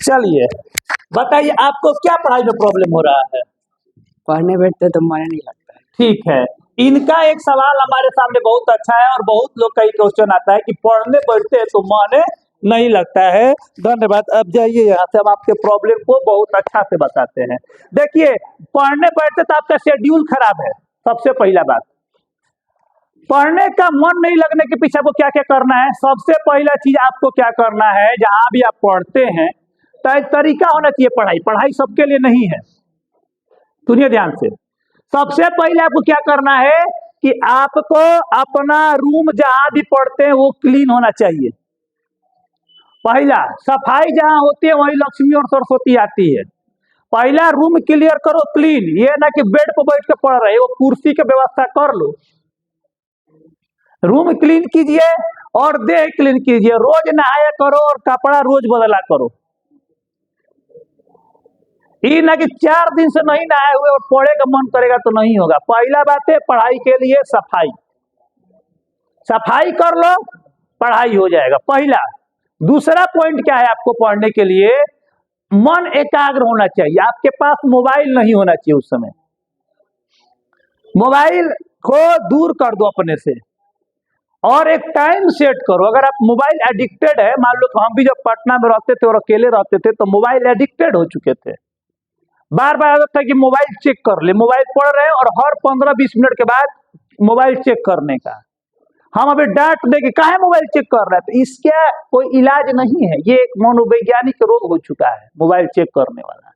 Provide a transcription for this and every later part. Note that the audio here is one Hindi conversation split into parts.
चलिए बताइए आपको क्या पढ़ाई में प्रॉब्लम हो रहा है। पढ़ने बैठते तो मन नहीं लगता है। ठीक है, इनका एक सवाल हमारे सामने बहुत अच्छा है और बहुत लोग का ही क्वेश्चन आता है कि पढ़ने बैठते हैं तो मन नहीं लगता है। धन्यवाद। अब जाइए यहाँ से, हम आपके प्रॉब्लम को बहुत अच्छा से बताते हैं। देखिए, पढ़ने बैठते तो आपका शेड्यूल खराब है। सबसे पहला बात, पढ़ने का मन नहीं लगने के पीछे आपको क्या क्या करना है। सबसे पहला चीज आपको क्या करना है, जहां भी आप पढ़ते हैं तो एक तरीका होना चाहिए। पढ़ाई सबके लिए नहीं है, सुनिए ध्यान से। सबसे पहले आपको क्या करना है कि आपको अपना रूम जहां भी पढ़ते हैं वो क्लीन होना चाहिए। पहला, सफाई जहां होती है वहीं लक्ष्मी और सरस्वती आती है। पहला रूम क्लियर करो, क्लीन। ये ना कि बेड पर बैठ के पढ़ रहे हो, कुर्सी की व्यवस्था कर लो। रूम क्लीन कीजिए और देह क्लीन कीजिए। रोज नहाया करो और कपड़ा रोज बदला करो। ये ना कि 4 दिन से नहीं नहाए हुए और पढ़े का मन करेगा तो नहीं होगा। पहला बात है पढ़ाई के लिए सफाई। सफाई कर लो, पढ़ाई हो जाएगा पहला। दूसरा पॉइंट क्या है, आपको पढ़ने के लिए मन एकाग्र होना चाहिए। आपके पास मोबाइल नहीं होना चाहिए उस समय। मोबाइल को दूर कर दो अपने से और एक टाइम सेट करो। अगर आप मोबाइल एडिक्टेड है, मान लो हम भी जब पटना में रहते थे और अकेले रहते थे तो मोबाइल एडिक्टेड हो चुके थे। बार बार आदत था कि मोबाइल चेक कर ले। मोबाइल पढ़ रहे हैं और हर 15-20 मिनट के बाद मोबाइल चेक करने का। हम अभी डांट दे कि काहे मोबाइल चेक कर रहा है, तो इसका कोई इलाज नहीं है। ये एक मनोवैज्ञानिक रोग हो चुका है मोबाइल चेक करने वाला।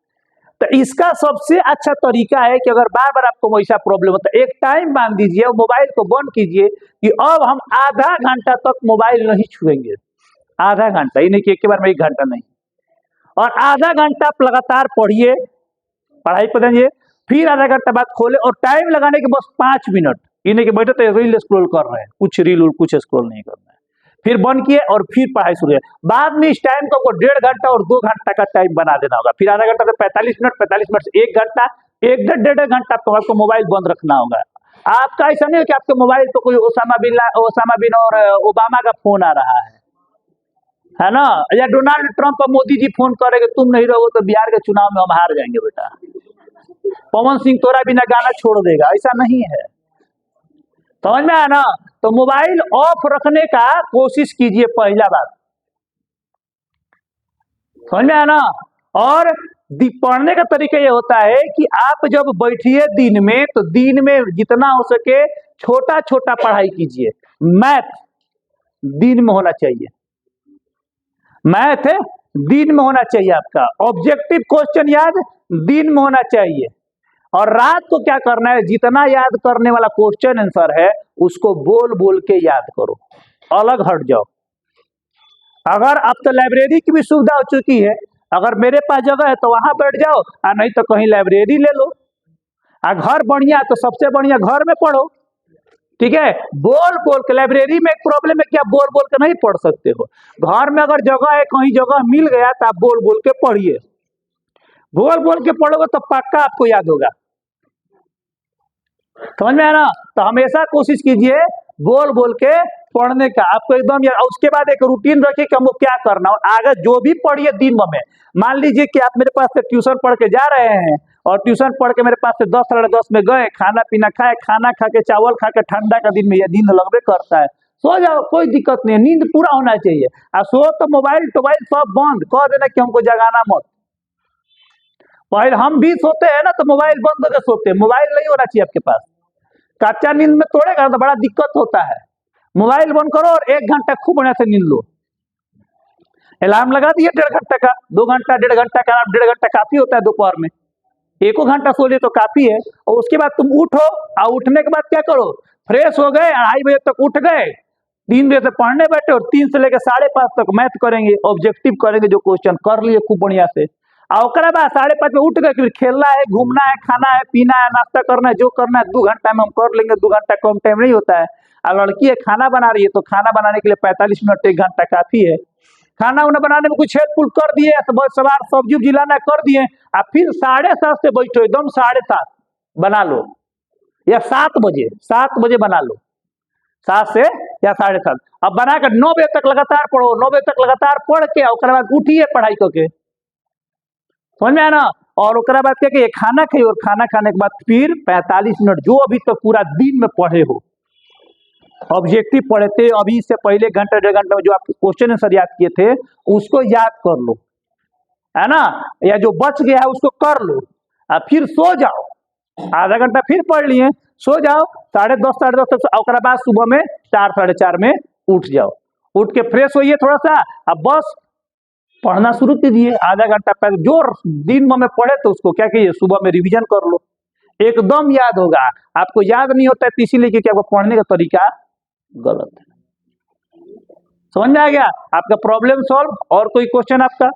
तो इसका सबसे अच्छा तरीका है कि अगर बार बार आपको वैसा प्रॉब्लम होता है, एक टाइम बांध दीजिए और मोबाइल को बंद कीजिए कि अब हम आधा घंटा तक मोबाइल नहीं छुएंगे। आधा घंटा, ये नहीं कि एक बार में 1 घंटा नहीं। और आधा घंटा आप लगातार पढ़िए, पढ़ाई पर ध्यान दीजिए। फिर आधा घंटा बाद खोले और टाइम लगाने के बस 5 मिनट। ये नहीं कि बैठे तो रील स्क्रॉल कर रहे हैं, कुछ रील कुछ स्क्रॉल नहीं करना है। फिर बंद किए और फिर पढ़ाई शुरू है। बाद में इस टाइम को आपको 1.5 घंटा और 2 घंटा का टाइम बना देना होगा। फिर आधा घंटा से 45 मिनट, 45 मिनट से 1 घंटा, 1-1.5 घंटा आपको मोबाइल बंद रखना होगा। आपका ऐसा नहीं है कि आपके मोबाइल पर कोई ओसामा बिन और ओबामा का फोन आ रहा है ना, या डोनाल्ड ट्रंप और मोदी जी फोन करेंगे तुम नहीं रहोगे तो बिहार के चुनाव में हम हार जाएंगे बेटा, पवन सिंह तोरा बिना गाना छोड़ देगा, ऐसा नहीं है। समझ में आया ना। तो मोबाइल ऑफ रखने का कोशिश कीजिए, पहला बात। समझ में आया ना। और पढ़ने का तरीका ये होता है कि आप जब बैठिए दिन में तो दिन में जितना हो सके छोटा छोटा पढ़ाई कीजिए। मैथ दिन में होना चाहिए, मैथ दिन में होना चाहिए आपका। ऑब्जेक्टिव क्वेश्चन याद दिन में होना चाहिए। और रात को क्या करना है, जितना याद करने वाला क्वेश्चन आंसर है उसको बोल बोल के याद करो, अलग हट जाओ। अगर अब तो लाइब्रेरी की भी सुविधा हो चुकी है, अगर मेरे पास जगह है तो वहां बैठ जाओ, और नहीं तो कहीं लाइब्रेरी ले लो। घर बढ़िया तो सबसे बढ़िया घर में पढ़ो, ठीक है। बोल बोल के, लाइब्रेरी में एक प्रॉब्लम है कि आप बोल बोल के नहीं पढ़ सकते हो। घर में अगर जगह है, कहीं जगह मिल गया तो आप बोल बोल के पढ़िए। बोल बोल के पढ़ोगे तो पक्का आपको याद होगा। समझ में आया ना। तो हमेशा कोशिश कीजिए बोल बोल के पढ़ने का, आपको एकदम याद। उसके बाद एक रूटीन रखिए कि हमको क्या करना। और आगे जो भी पढ़िए दिन में, मान लीजिए कि आप मेरे पास से ट्यूशन पढ़ के जा रहे हैं और ट्यूशन पढ़ के मेरे पास से 10 साढ़े 10 में गए, खाना पीना खाए, खाना खा के चावल खा के, ठंडा का दिन में यह नींद लगभग करता है, सो जाओ, कोई दिक्कत नहीं है, नींद पूरा होना चाहिए। और सो तो मोबाइल टोबाइल सब बंद कह देना कि हमको जगाना मत। पहले हम भी सोते हैं ना तो मोबाइल बंद करके सोते हैं। मोबाइल नहीं होना चाहिए आपके पास। कच्चा नींद में तोड़ेगा तो बड़ा दिक्कत होता है। मोबाइल बंद करो और 1 घंटा खूब बढ़िया से नींद लो। अलार्म लगा दिए 1.5 घंटा का, 2 घंटा, 1.5 घंटा का। 1.5 घंटा काफी होता है दोपहर में, 1 घंटा सो लिए तो काफी है। और उसके बाद तुम उठो, और उठने के बाद क्या करो, फ्रेश हो गए, 2:30 बजे तक उठ गए, 3 बजे से पढ़ने बैठे और 3 से लेकर 5:30 तक मैथ करेंगे, ऑब्जेक्टिव करेंगे, जो क्वेश्चन कर लिए खूब बढ़िया से। और बाद 5:30 में उठ गए, फिर खेलना है, घूमना है, खाना है, पीना है, नाश्ता करना है, जो करना है 2 घंटा में हम कर लेंगे। 2 घंटा कम टाइम नहीं होता है। और लड़की है खाना बना रही है तो खाना बनाने के लिए 45 मिनट 1 घंटा काफी है। खाना उन्हें बनाने में कुछ हेल्प कर दिए, सवार सब्जी उब्जी लाना कर दिए, और फिर 7:30 से बैठो, एकदम 7:30 बना लो, या 7 बजे बना लो। 7 से या 7:30। अब बनाकर 9 बजे तक लगातार पढ़ो, 9 बजे तक लगातार पढ़ के उसके बाद उठिए पढ़ाई करके, समझ में आया ना। और उसके बाद क्या कि खाना खाइए, और खाना खाने के बाद फिर 45 मिनट जो अभी तक पूरा दिन में पढ़े हो, ऑब्जेक्टिव पढ़े थे अभी इससे पहले घंटे 1.5 घंटे में जो आप क्वेश्चन आंसर याद किए थे उसको याद कर लो, है ना, या जो बच गया है उसको कर लो, फिर सो जाओ, आधा घंटा फिर पढ़ लिए, सो जाओ 10:30 10:30 तक, और बाद सुबह में 4 साढ़े 4 में उठ जाओ, उठ के फ्रेश होइए थोड़ा सा, अब बस पढ़ना शुरू कीजिए। आधा घंटा पहले जो दिन में पढ़े तो उसको क्या कीजिए, सुबह में रिवीजन कर लो, एकदम याद होगा। आपको याद नहीं होता है तो इसीलिए कि आपको पढ़ने का तरीका गलत है। समझ में आ गया आपका प्रॉब्लम सॉल्व। और कोई क्वेश्चन आपका?